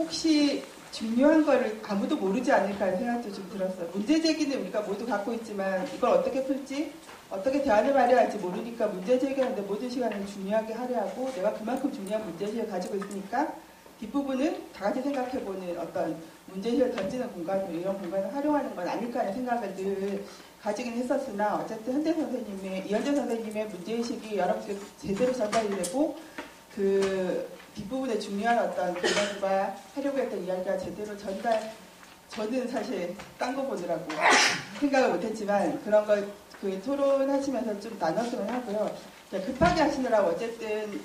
혹시 중요한 거를 아무도 모르지 않을까 하는 생각도 좀 들었어요. 문제 제기는 우리가 모두 갖고 있지만 이걸 어떻게 풀지, 어떻게 대안을 마련할지 모르니까 문제 제기하는데 모든 시간을 중요하게 하려 하고, 내가 그만큼 중요한 문제의식을 가지고 있으니까 뒷부분은 다 같이 생각해보는 어떤 문제의식을 던지는 공간, 이런 공간을 활용하는 건 아닐까 하는 생각을 늘 가지긴 했었으나, 어쨌든 이현재 선생님의 문제의식이 여러분께 제대로 전달이 되고, 그 뒷부분에 중요한 어떤 개념과 하려고 했던 이야기가 제대로 저는 사실 딴 거 보느라고 생각을 못했지만, 그런 걸 그 토론하시면서 좀 나눴으면 하고요. 급하게 하시느라고 어쨌든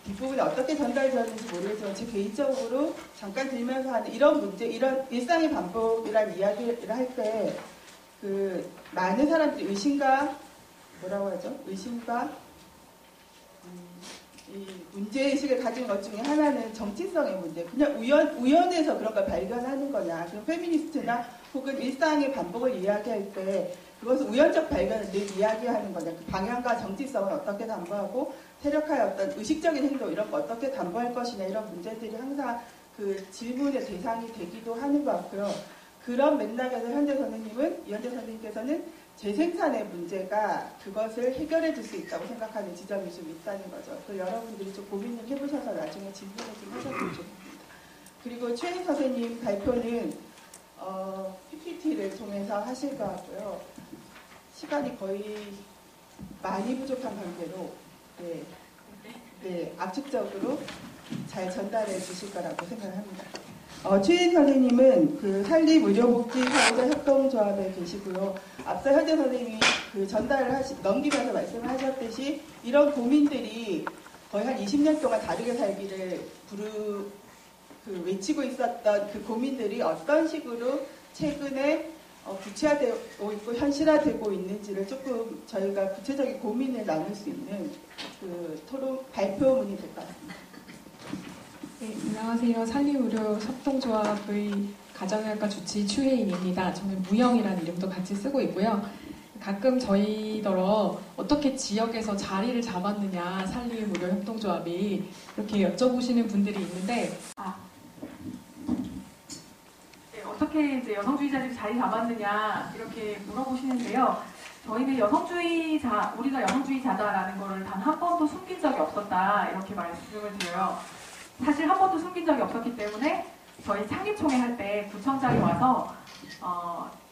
뒷부분에 어떻게 전달되었는지 모르겠지만, 제 개인적으로 잠깐 들면서 하는 이런 문제, 이런 일상의 반복이라는 이야기를 할 때 그 많은 사람들이 의심과 이 문제의식을 가진 것 중에 하나는 정치성의 문제. 그냥 우연해서 그런 걸 발견하는 거냐. 그럼 페미니스트나 혹은 일상의 반복을 이야기할 때 그것은 우연적 발견을 늘 이야기하는 거냐. 그 방향과 정치성을 어떻게 담보하고 세력화의 어떤 의식적인 행동 이런 거 어떻게 담보할 것이냐, 이런 문제들이 항상 그 질문의 대상이 되기도 하는 것 같고요. 그런 맥락에서 이현재 선생님께서는 재생산의 문제가 그것을 해결해 줄 수 있다고 생각하는 지점이 좀 있다는 거죠. 그 여러분들이 좀 고민을 해보셔서 나중에 질문을 좀 하셨으면 좋겠습니다. 그리고 최인 선생님 발표는 PPT를 통해서 하실 것 같고요. 시간이 거의 많이 부족한 관계로 압축적으로 잘 전달해 주실 거라고 생각합니다. 최인 선생님은 그 산림의료복지사회자 협동조합에 계시고요. 앞서 현재 선생님이 그 전달을 넘기면서 말씀을 하셨듯이 이런 고민들이 거의 한 20년 동안 다르게 살기를 외치고 있었던 그 고민들이 어떤 식으로 최근에 구체화되고 있고 현실화되고 있는지를 조금 저희가 구체적인 고민을 나눌 수 있는 그 토론 발표문이 될 것 같습니다. 네, 안녕하세요. 산림의료협동조합의 가정의학과 주치 추혜인입니다. 저는 무영이라는 이름도 같이 쓰고 있고요. 가끔 저희더러 어떻게 지역에서 자리를 잡았느냐, 산림의료협동조합이 이렇게 여쭤보시는 분들이 있는데, 어떻게 이제 여성주의자들이 자리 잡았느냐 이렇게 물어보시는데요. 저희는 우리가 여성주의자다라는 거를 단 한 번도 숨긴 적이 없었다, 이렇게 말씀을 드려요. 사실 한 번도 숨긴 적이 없었기 때문에 저희 창립총회 할 때 구청장이 와서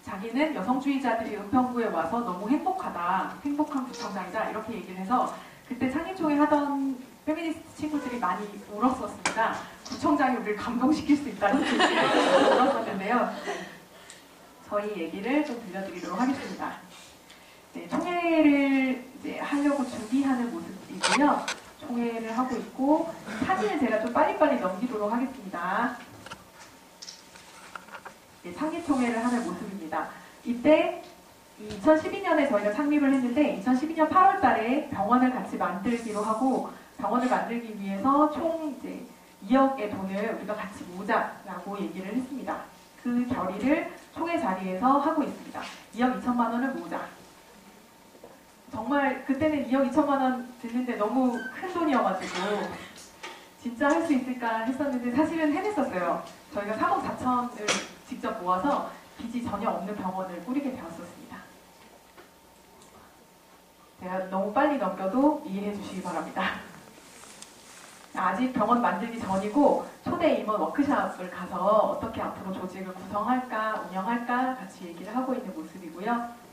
자기는 여성주의자들이 은평구에 와서 너무 행복한 구청장이다, 이렇게 얘기를 해서 그때 창립총회 하던 페미니스트 친구들이 많이 울었었습니다. 구청장이 우리를 감동시킬 수 있다는 얘기를 울었었는데요. 저희 얘기를 좀 들려드리도록 하겠습니다. 네, 총회를 이제 하려고 준비하는 모습이고요. 총회를 하고 있고, 사진을 제가 좀 빨리빨리 넘기도록 하겠습니다. 네, 창립총회를 하는 모습입니다. 이때 2012년에 저희가 창립을 했는데 2012년 8월 달에 병원을 같이 만들기로 하고, 병원을 만들기 위해서 총 이제 2억의 돈을 우리가 같이 모으자라고 얘기를 했습니다. 그 결의를 총회 자리에서 하고 있습니다. 2억 2천만 원을 모으자. 정말 그때는 2억 2천만 원 듣는데 너무 큰 돈이어가지고 진짜 할 수 있을까 했었는데 사실은 해냈었어요. 저희가 3억 4천을 직접 모아서 빚이 전혀 없는 병원을 꾸리게 되었었습니다. 제가 너무 빨리 넘겨도 이해해 주시기 바랍니다. 아직 병원 만들기 전이고 초대 임원 워크숍을 가서 어떻게 앞으로 조직을 구성할까, 운영할까 같이 얘기를 하고 있는 모습이고요.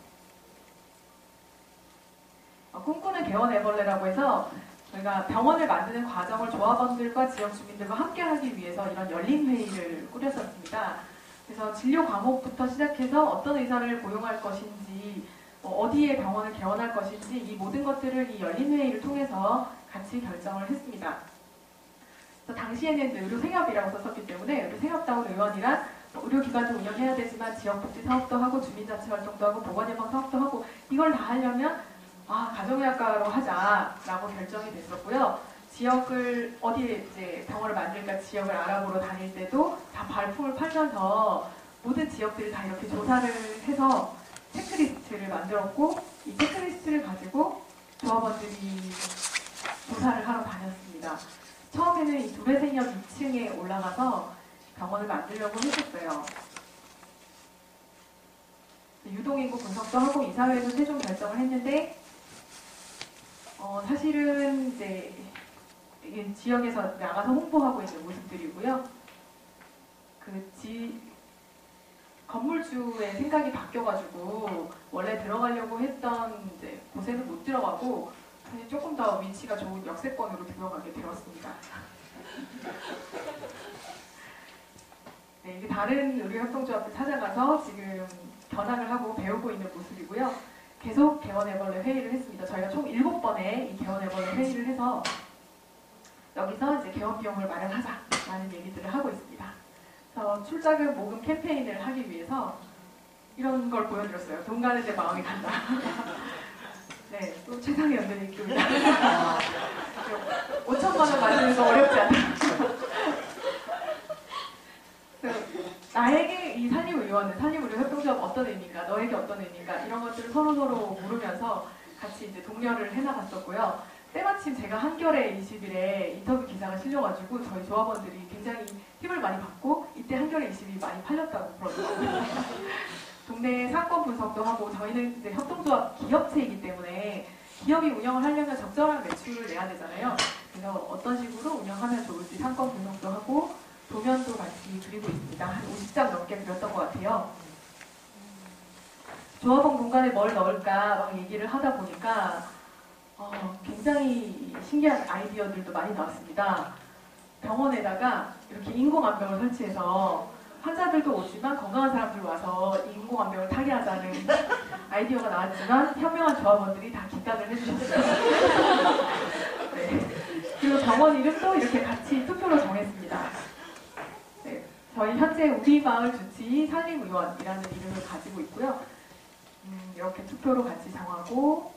꿈꾸는 개원애벌레라고 해서 저희가 병원을 만드는 과정을 조합원들과 지역 주민들과 함께 하기 위해서 이런 열린 회의를 꾸렸었습니다. 그래서 진료 과목부터 시작해서 어떤 의사를 고용할 것인지, 어디에 병원을 개원할 것인지, 이 모든 것들을 이 열린 회의를 통해서 같이 결정을 했습니다. 당시에는 의료생협이라고 썼었기 때문에 의료생협다운 의원이란 의료기관도 운영해야 되지만 지역복지 사업도 하고 주민자치 활동도 하고 보건예방 사업도 하고, 이걸 다 하려면 가정의학과로 하자라고 결정이 됐었고요. 지역을 어디에 이제 병원을 만들까 지역을 알아보러 다닐 때도 다 발품을 팔면서 모든 지역들을 다 이렇게 조사를 해서 체크리스트를 만들었고, 이 체크리스트를 가지고 조합원들이 조사를 하러 다녔습니다. 처음에는 이 두레생협 2층에 올라가서 병원을 만들려고 했었어요. 유동인구 분석도 하고 이사회도 최종 결정을 했는데 사실은 이제 이게 지역에서 나가서 홍보하고 있는 모습들이고요. 건물주의 생각이 바뀌어가지고 원래 들어가려고 했던 이제 곳에는 못 들어가고 사실 조금 더 위치가 좋은 역세권으로 들어가게 되었습니다. 네, 이게 다른 의료협동조합을 찾아가서 지금 견학을 하고 배우고 있는 모습이고요. 계속 개원애벌레 회의를 했습니다. 저희가 총 7번의 이 개원애벌레 회의를 해서 여기서 이제 개원 비용을 마련하자라는 얘기들을 하고 있습니다. 그래서 출자금 모금 캠페인을 하기 위해서 이런 걸 보여드렸어요. 돈 가는 데 마음이 간다. 네, 또 최상의 연들이 있습니다. 5천만 원 만드는 거 어렵지 않다. 나에게 이 산림의료원은 산림의료협동조합 어떤 의미인가, 너에게 어떤 의미인가 이런 것들을 서로 물으면서 같이 이제 독려를 해나갔었고요. 때마침 제가 한겨레 20일에 인터뷰 기사가 실려가지고 저희 조합원들이 굉장히 힘을 많이 받고 이때 한겨레 20일이 많이 팔렸다고 그러더라고요. 동네 사건 분석도 하고 저희는 이제 협동조합 기업체이기 때문에 기업이 운영을 하려면 적절한 매출을 내야 되잖아요. 그래서 어떤 식으로 운영하면 좋을지 사건 분석도 하고 도면도 같이 그리고 있습니다. 한 50장 넘게 그렸던 것 같아요. 조합원 공간에 뭘 넣을까 막 얘기를 하다 보니까 굉장히 신기한 아이디어들도 많이 나왔습니다. 병원에다가 이렇게 인공암벽을 설치해서 환자들도 오지만 건강한 사람들 와서 인공암벽을 타게 하자는 아이디어가 나왔지만 현명한 조합원들이 다 기각을 해주셨어요. 네. 그리고 병원 이름도 이렇게 같이 투표로 정했습니다. 네. 저희 현재 우리마을 주치 산림의원이라는 이름을 가지고 있고요. 이렇게 투표로 같이 정하고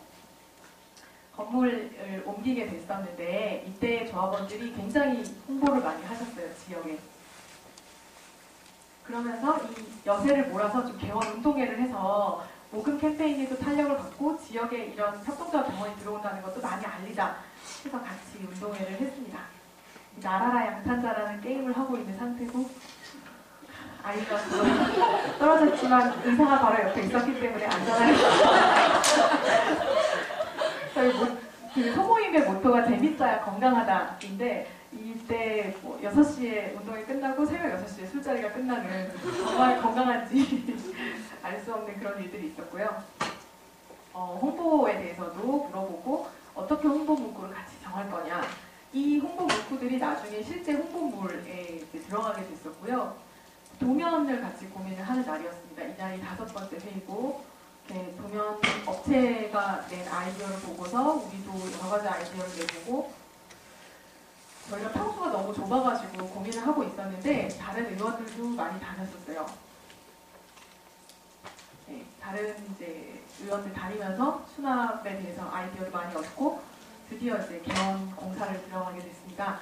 건물을 옮기게 됐었는데 이때 조합원들이 굉장히 홍보를 많이 하셨어요, 지역에. 그러면서 이 여세를 몰아서 좀 개원 운동회를 해서 모금 캠페인에도 탄력을 받고 지역에 이런 협동조합 병원이 들어온다는 것도 많이 알리자 해서 같이 운동회를 했습니다. 나라라 양탄자라는 게임을 하고 있는 상태고 아이가 떨어졌지만 의사가 바로 옆에 있었기 때문에 안전하게 저희 그 소모임의 모토가 재밌어야 건강하다인데 이때 6시에 운동이 끝나고 새벽 6시에 술자리가 끝나는 정말 건강한지 알 수 없는 그런 일들이 있었고요. 홍보에 대해서도 물어보고 어떻게 홍보 문구를 같이 정할 거냐. 이 홍보 문구들이 나중에 실제 홍보물에 들어가게 됐었고요. 도면을 같이 고민을 하는 날이었습니다. 이날이 5번째 회의고 도면 업체가 낸 아이디어를 보고서 우리도 여러 가지 아이디어를 내보고 저희가 평수가 너무 좁아가지고 고민을 하고 있었는데 다른 의원들도 많이 다녔었어요. 네, 다른 이제 의원들 다니면서 수납에 대해서 아이디어를 많이 얻고 드디어 이제 개원 공사를 들어가게 됐습니다.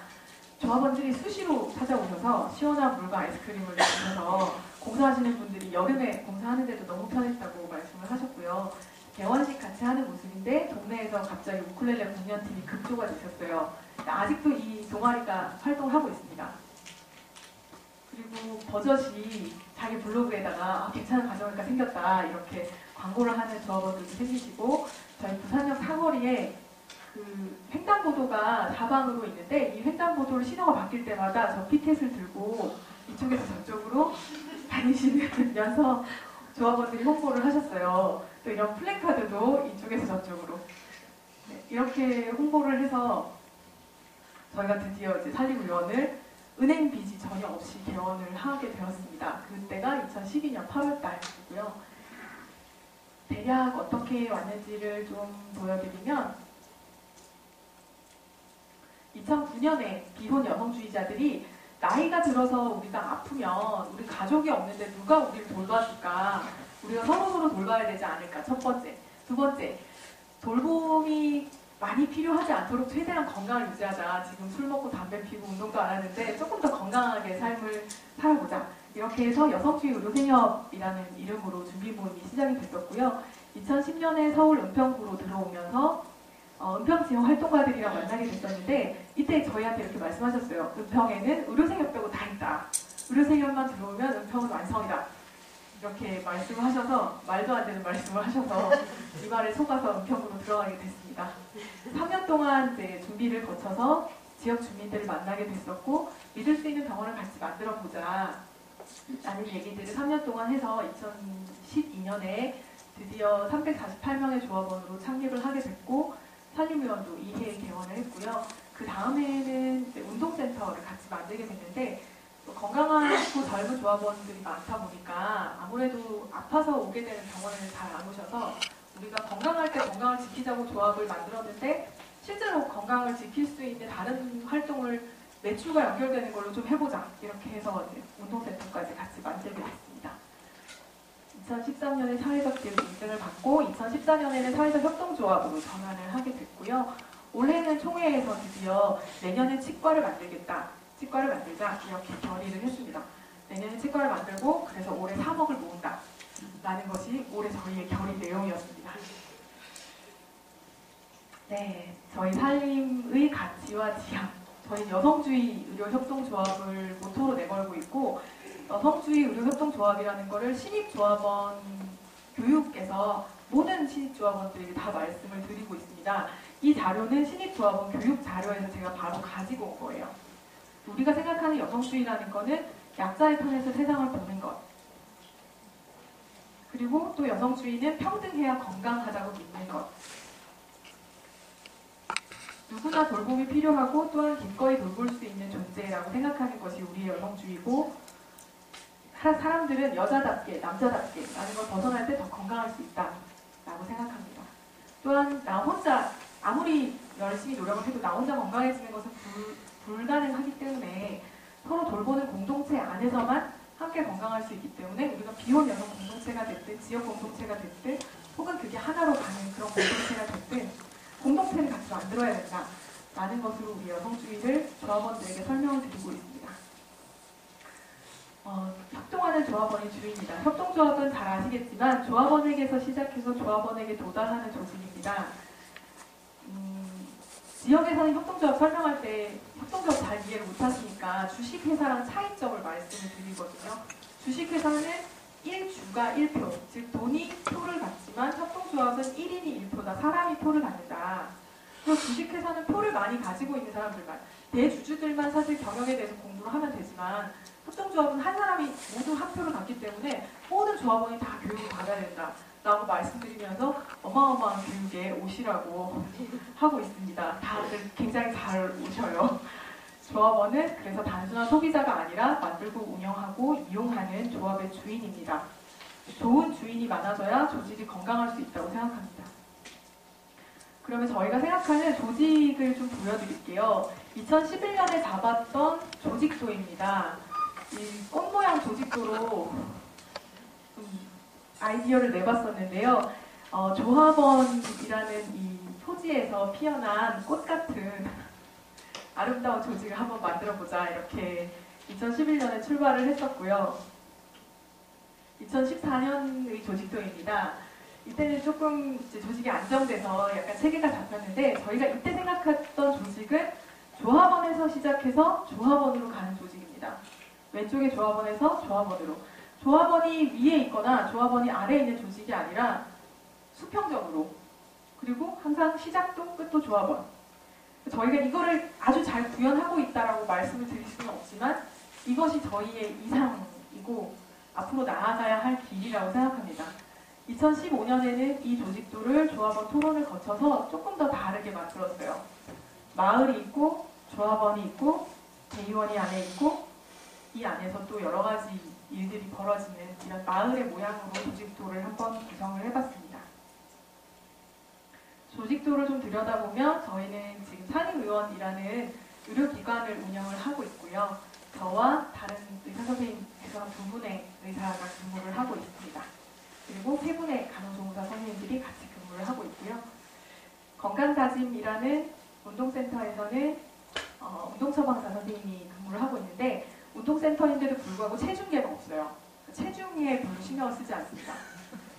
조합원들이 수시로 찾아오셔서 시원한 물과 아이스크림을 주셔서 공사하시는 분들이 여름에 공사하는데도 너무 편했다고 말씀을 하셨고요. 개원식 같이 하는 모습인데 동네에서 갑자기 우쿨렐레 공연팀이 급조가 되셨어요. 아직도 이 동아리가 활동을 하고 있습니다. 그리고 버젓이 자기 블로그에다가 괜찮은 가정의가 생겼다 이렇게 광고를 하는 조합원들도 생기시고 저희 부산역 사거리에 그 횡단보도가 사방으로 있는데 이 횡단보도를 신호가 바뀔 때마다 저 피켓을 들고 이쪽에서 저쪽으로 다니시는 연서 조합원들이 홍보를 하셨어요. 또 이런 플래카드도 이쪽에서 저쪽으로 네, 이렇게 홍보를 해서 저희가 드디어 이제 산림의원을 은행 빚이 전혀 없이 개원을 하게 되었습니다. 그때가 2012년 8월달이고요. 대략 어떻게 왔는지를 좀 보여드리면 2009년에 비혼 여성주의자들이 나이가 들어서 우리가 아프면 우리 가족이 없는데 누가 우리를 돌봐줄까? 우리가 서로 돌봐야 되지 않을까? 첫 번째. 두 번째, 돌봄이 많이 필요하지 않도록 최대한 건강을 유지하자. 지금 술 먹고 담배 피고 운동도 안 하는데 조금 더 건강하게 삶을 살아보자. 이렇게 해서 여성주의 의료생협이라는 이름으로 준비 모임이 시작이 됐었고요. 2010년에 서울 은평구로 들어오면서 은평 지역 활동가들이랑 만나게 됐었는데 이때 저희한테 이렇게 말씀하셨어요. 은평에는 의료생협 빼고 다 있다. 의료생활만 들어오면 은평은 완성이다. 이렇게 말씀을 하셔서 말도 안 되는 말씀을 하셔서 이 말에 속아서 은평으로 들어가게 됐습니다. 3년 동안 이제 준비를 거쳐서 지역 주민들을 만나게 됐었고 믿을 수 있는 병원을 같이 만들어 보자 라는 얘기들을 3년 동안 해서 2012년에 드디어 348명의 조합원으로 창립을 하게 됐고 산림의원도 2회 개원을 했고요. 그 다음에는 이제 운동센터를 같이 만들게 됐는데 또 건강하고 젊은 조합원들이 많다 보니까 아무래도 아파서 오게 되는 병원을 잘 안 오셔서 우리가 건강할 때 건강을 지키자고 조합을 만들었는데 실제로 건강을 지킬 수 있는 다른 활동을 매출과 연결되는 걸로 좀 해보자 이렇게 해서 이제 운동센터까지 같이 만들게 됐습니다. 2013년에 사회적 기업 인증을 받고 2014년에는 사회적 협동조합으로 전환을 하게 됐고요. 올해는 총회에서 드디어 내년에 치과를 만들겠다. 치과를 만들자 이렇게 결의를 했습니다. 내년에 치과를 만들고 그래서 올해 3억을 모은다 라는 것이 올해 저희의 결의 내용이었습니다. 네, 저희 산림의 가치와 지향 저희 여성주의 의료협동조합을 모토로 내걸고 있고 여성주의 의료협동조합이라는 것을 신입조합원 교육에서 모든 신입조합원들에게 다 말씀을 드리고 있습니다. 이 자료는 신입조합원 교육 자료에서 제가 바로 가지고 온 거예요. 우리가 생각하는 여성주의라는 것은 약자의 편에서 세상을 보는 것. 그리고 또 여성주의는 평등해야 건강하다고 믿는 것. 누구나 돌봄이 필요하고 또한 기꺼이 돌볼 수 있는 존재라고 생각하는 것이 우리의 여성주의고 사람들은 여자답게 남자답게 라는 걸 벗어날 때 더 건강할 수 있다라고 생각합니다. 또한 나 혼자 아무리 열심히 노력을 해도 나 혼자 건강해지는 것은 불가능하기 때문에 서로 돌보는 공동체 안에서만 함께 건강할 수 있기 때문에 우리가 비혼 여성 공동체가 됐든 지역 공동체가 됐든 혹은 그게 하나로 가는 그런 공동체가 됐든 공동체를 같이 만들어야 된다라는 것으로 우리 여성주의를 조합원들에게 설명을 드리고 있습니다. 협동하는 조합원이 주입니다. 협동조합은 잘 아시겠지만 조합원에게서 시작해서 조합원에게 도달하는 조직입니다. 지역에서는 협동조합 설명할 때 협동조합 잘 이해를 못하시니까 주식회사랑 차이점을 말씀을 드리거든요. 주식회사는 1주가 1표, 즉 돈이 표를 갖지만 협동조합은 1인이 1표다. 사람이 표를 갖는다. 그리고 주식회사는 표를 많이 가지고 있는 사람들만, 대주주들만 사실 경영에 대해서 공부를 하면 되지만 협동조합은 한 사람이 모두 한 표를 갖기 때문에 모든 조합원이 다 교육을 받아야 된다. 라고 말씀드리면서 어마어마한 교육에 오시라고 하고 있습니다. 다들 굉장히 잘 오셔요. 조합원은 그래서 단순한 소비자가 아니라 만들고 운영하고 이용하는 조합의 주인입니다. 좋은 주인이 많아져야 조직이 건강할 수 있다고 생각합니다. 그러면 저희가 생각하는 조직을 좀 보여드릴게요. 2011년에 잡았던 조직도입니다. 이 꽃 모양 조직도로 아이디어를 내봤었는데요. 조합원이라는 이 토지에서 피어난 꽃 같은 아름다운 조직을 한번 만들어보자 이렇게 2011년에 출발을 했었고요. 2014년의 조직도입니다. 이때는 조금 이제 조직이 안정돼서 약간 체계가 잡혔는데 저희가 이때 생각했던 조직은 조합원에서 시작해서 조합원으로 가는 조직입니다. 왼쪽에 조합원에서 조합원으로. 조합원이 위에 있거나 조합원이 아래에 있는 조직이 아니라 수평적으로. 그리고 항상 시작도 끝도 조합원. 저희가 이거를 아주 잘 구현하고 있다라고 말씀을 드릴 수는 없지만 이것이 저희의 이상이고 앞으로 나아가야 할 길이라고 생각합니다. 2015년에는 이 조직도를 조합원 토론을 거쳐서 조금 더 다르게 만들었어요. 마을이 있고 조합원이 있고 대의원이 안에 있고 이 안에서 또 여러 가지 일들이 벌어지는 이런 마을의 모양으로 조직도를 한번 구성을 해봤습니다. 조직도를 좀 들여다보면 저희는 지금 산림의원이라는 의료기관을 운영을 하고 있고요. 저와 다른 의사선생님 두 분의 의사가 근무를 하고 있습니다. 그리고 세 분의 간호조무사 선생님들이 같이 근무를 하고 있고요. 건강다짐이라는 운동센터에서는 운동처방사 선생님이 근무를 하고 있는데 운동센터인데도 불구하고 체중계가 없어요. 체중에 별로 신경을 쓰지 않습니다.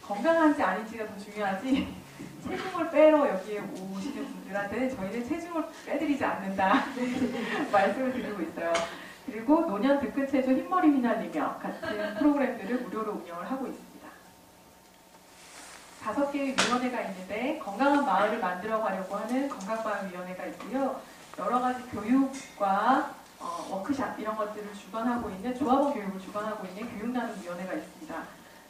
건강한지 아닌지가 더 중요하지 체중을 빼러 여기에 오시는 분들한테는 저희는 체중을 빼드리지 않는다 말씀을 드리고 있어요. 그리고 노년 득근체조 흰머리 휘날리며 같은 프로그램들을 무료로 운영을 하고 있습니다. 5개의 위원회가 있는데 건강한 마을을 만들어 가려고 하는 건강마을위원회가 있고요. 여러 가지 교육과 워크샵 이런 것들을 주관하고 있는 조합원 교육을 주관하고 있는 교육나눔위원회가 있습니다.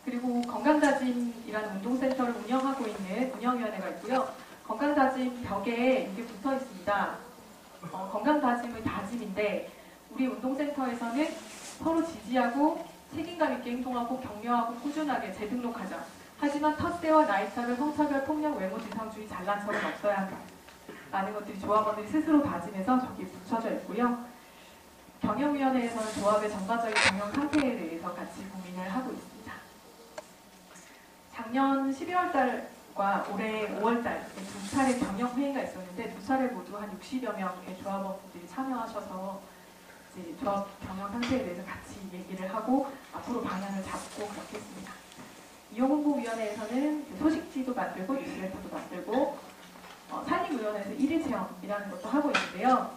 그리고 건강다짐이라는 운동센터를 운영하고 있는 운영위원회가 있고요. 건강다짐 벽에 이게 붙어 있습니다. 건강다짐의 다짐인데 우리 운동센터에서는 서로 지지하고 책임감 있게 행동하고 격려하고 꾸준하게 재등록하자. 하지만 텃세와 나이차별, 성차별, 폭력, 외모, 지상주의, 잘난 척은 없어야 한다. 라는 것들이 조합원들이 스스로 다짐해서 저기에 붙여져 있고요. 경영위원회에서는 조합의 전반적인 경영 상태에 대해서 같이 고민을 하고 있습니다. 작년 12월달과 올해 5월달 두 차례 경영회의가 있었는데 두 차례 모두 한 60여 명의 조합원분들이 참여하셔서 이제 조합 경영 상태에 대해서 같이 얘기를 하고 앞으로 방향을 잡고 그렇게 했습니다. 이용홍보위원회에서는 소식지도 만들고 뉴스레터도 만들고 산림위원회에서 1일 체험이라는 것도 하고 있는데요.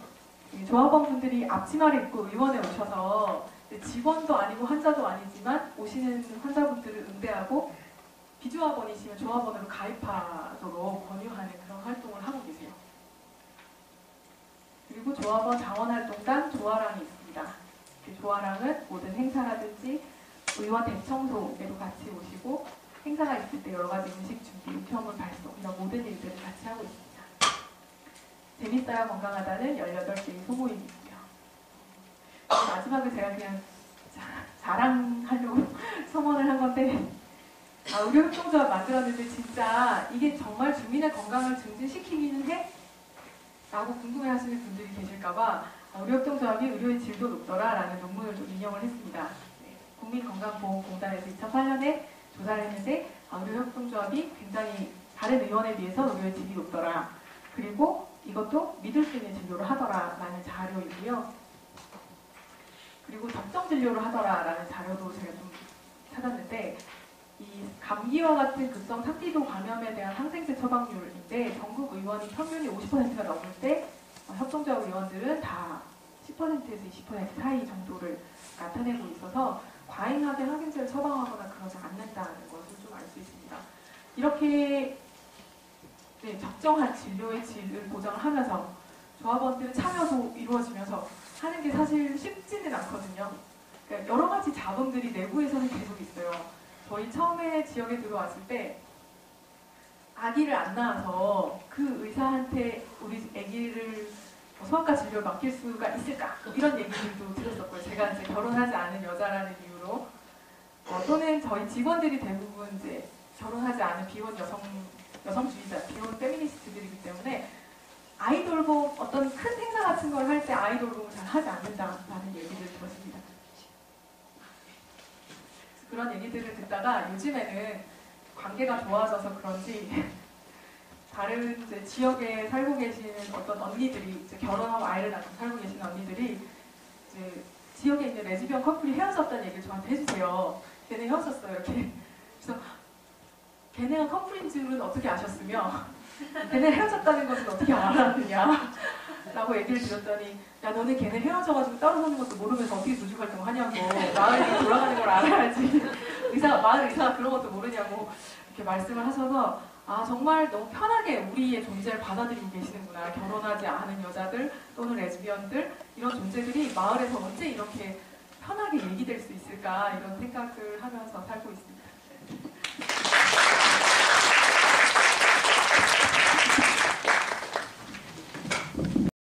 조합원분들이 앞치마를 입고 의원에 오셔서 직원도 아니고 환자도 아니지만 오시는 환자분들을 응대하고 비조합원이시면 조합원으로 가입하도록 권유하는 그런 활동을 하고 계세요. 그리고 조합원 자원활동단 조화랑이 있습니다. 그 조화랑은 모든 행사라든지 의원 대청소에도 같이 오시고 행사가 있을 때 여러 가지 음식 준비, 우편물 발송 이런 모든 일들을 같이 하고 있습니다. 재밌어야 건강하다는 18개의 소모임이고요. 마지막에 제가 그냥 자랑하려고 서원을 한 건데 의료협동조합 만들었는데 진짜 이게 정말 주민의 건강을 증진시키기는 해? 라고 궁금해하시는 분들이 계실까봐 의료협동조합이 의료의 질도 높더라 라는 논문을 좀 인용을 했습니다. 국민건강보험공단에서 2008년에 조사를 했는데 의료협동조합이 굉장히 다른 의원에 비해서 의료의 질이 높더라. 그리고 이것도 믿을 수 있는 진료를 하더라 라는 자료이고요. 그리고 적정 진료를 하더라 라는 자료도 제가 좀 찾았는데 이 감기와 같은 급성 상피도 감염에 대한 항생제 처방률인데 전국 의원이 평균이 50%가 넘을 때 협동조합 의원들은 다 10%에서 20% 사이 정도를 나타내고 있어서 과잉하게 항생제를 처방하거나 그러지 않는다는 것을 좀 알 수 있습니다. 이렇게 적정한 진료의 질을 보장을 하면서 조합원들은 참여도 이루어지면서 하는 게 사실 쉽지는 않거든요. 그러니까 여러 가지 자본들이 내부에서는 계속 있어요. 저희 처음에 지역에 들어왔을 때 아기를 안 낳아서 그 의사한테 우리 아기를 소아과 진료를 맡길 수가 있을까? 이런 얘기들도 들었었고요. 제가 이제 결혼하지 않은 여자라는 이유로 또는 저희 직원들이 대부분 이제 결혼하지 않은 비혼 여성주의자, 비혼 페미니스트들이기 때문에 아이돌봄 어떤 큰 행사 같은 걸 할 때 아이돌봄을 잘 하지 않는다라는 얘기를 들었습니다. 그런 얘기들을 듣다가 요즘에는 관계가 좋아져서 그런지 다른 이제 지역에 살고 계시는 어떤 언니들이 이제 결혼하고 아이를 낳고 살고 계시는 언니들이 이제 지역에 있는 레즈비언 커플이 헤어졌다는 얘기를 저한테 해주세요. 걔네 헤어졌어요. 이렇게. 그래서 걔네가 커플인 줄은 어떻게 아셨으며 걔네 헤어졌다는 것은 어떻게 알았느냐 라고 얘기를 드렸더니 야 너네 걔네 헤어져가지고 따로 사는 것도 모르면서 어떻게 조직활동 하냐고 마을이 돌아가는 걸 알아야지 마을 의사가 그런 것도 모르냐고 이렇게 말씀을 하셔서 정말 너무 편하게 우리의 존재를 받아들이고 계시는구나. 결혼하지 않은 여자들 또는 레즈비언들 이런 존재들이 마을에서 언제 이렇게 편하게 얘기될 수 있을까 이런 생각을 하면서